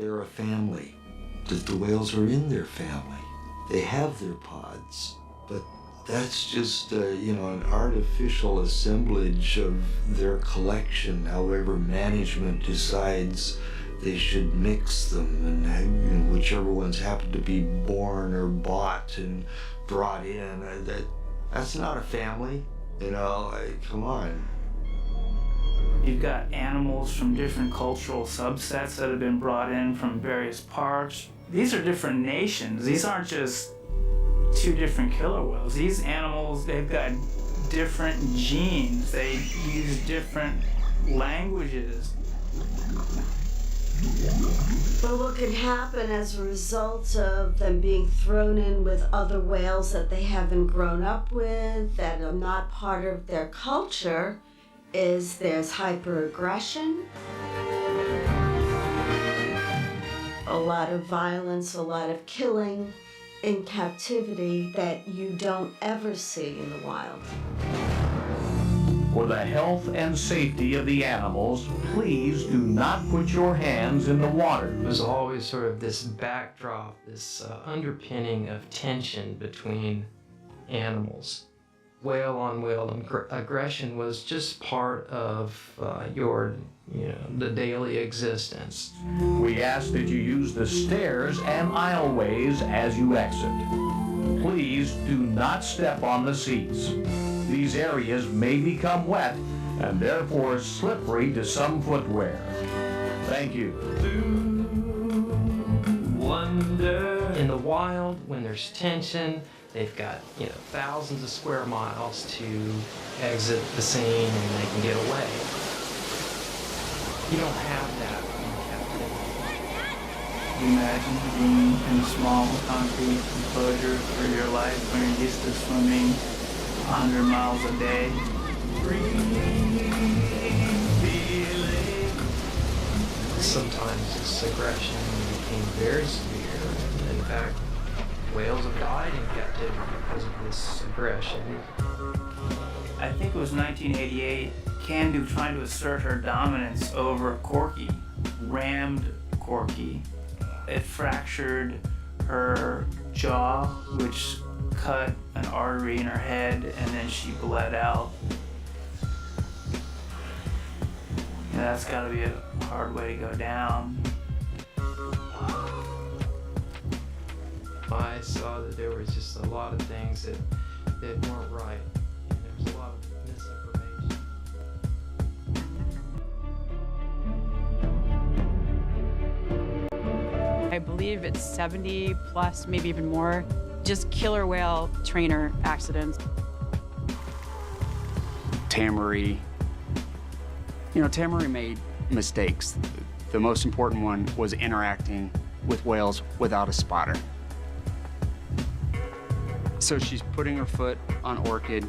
They're a family, that the whales are in their family. They have their pods, but that's just, an artificial assemblage of their collection, however management decides they should mix them, and whichever ones happen to be born or bought and brought in. That's not a family, come on. You've got animals from different cultural subsets that have been brought in from various parts. These are different nations. These aren't just two different killer whales. These animals, they've got different genes. They use different languages. But what can happen as a result of them being thrown in with other whales that they haven't grown up with, that are not part of their culture, is there's hyperaggression, a lot of violence, a lot of killing in captivity that you don't ever see in the wild. For the health and safety of the animals, please do not put your hands in the water. There's always sort of this backdrop, this underpinning of tension between animals. Whale on whale aggression was just part of the daily existence. We ask that you use the stairs and aisleways as you exit. Please do not step on the seats. These areas may become wet and therefore slippery to some footwear. Thank you. In the wild, when there's tension, they've got thousands of square miles to exit the scene and they can get away. You don't have that in captivity. You imagine being in a small concrete enclosure for your life when you're used to swimming 100 miles a day. Sometimes this aggression became very severe. In fact, whales have died in captivity because of this aggression. I think it was 1988, Candu trying to assert her dominance over Corky, rammed Corky. It fractured her jaw, which cut an artery in her head, and then she bled out. That's gotta be a hard way to go down. I saw that there was just a lot of things that weren't right, and there was a lot of misinformation. I believe it's 70 plus, maybe even more, just killer whale trainer accidents. Tamari made mistakes. The most important one was interacting with whales without a spotter. So she's putting her foot on Orchid,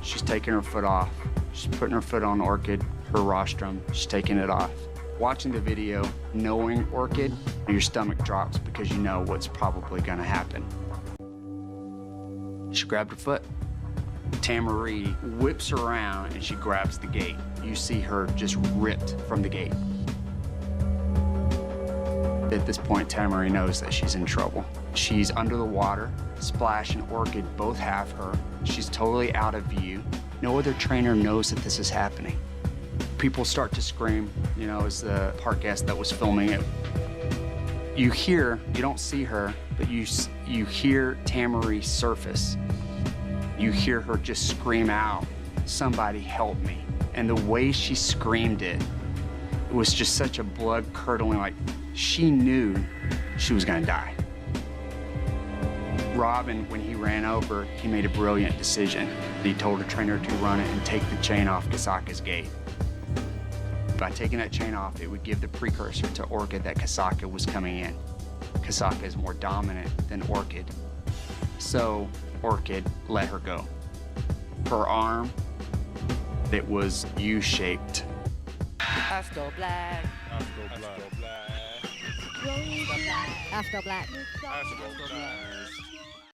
she's taking her foot off. She's putting her foot on Orchid, her rostrum, she's taking it off. Watching the video, knowing Orchid, your stomach drops because you know what's probably gonna happen. She grabbed her foot. Tamari whips around and she grabs the gate. You see her just ripped from the gate. At this point, Tamari knows that she's in trouble. She's under the water. Splash and Orchid both have her. She's totally out of view. No other trainer knows that this is happening. People start to scream, as the park guest that was filming it. You don't see her, but you hear Tamari surface. You hear her just scream out, "Somebody help me." And the way she screamed it was just such a blood-curdling, like she knew she was gonna die. Robin, when he ran over, he made a brilliant decision. He told a trainer to run it and take the chain off Kasaka's gate. By taking that chain off, it would give the precursor to Orchid that Kasaka was coming in. Kasaka is more dominant than Orchid. So Orchid let her go. Her arm, it was U-shaped. After black. After black. After black. After black.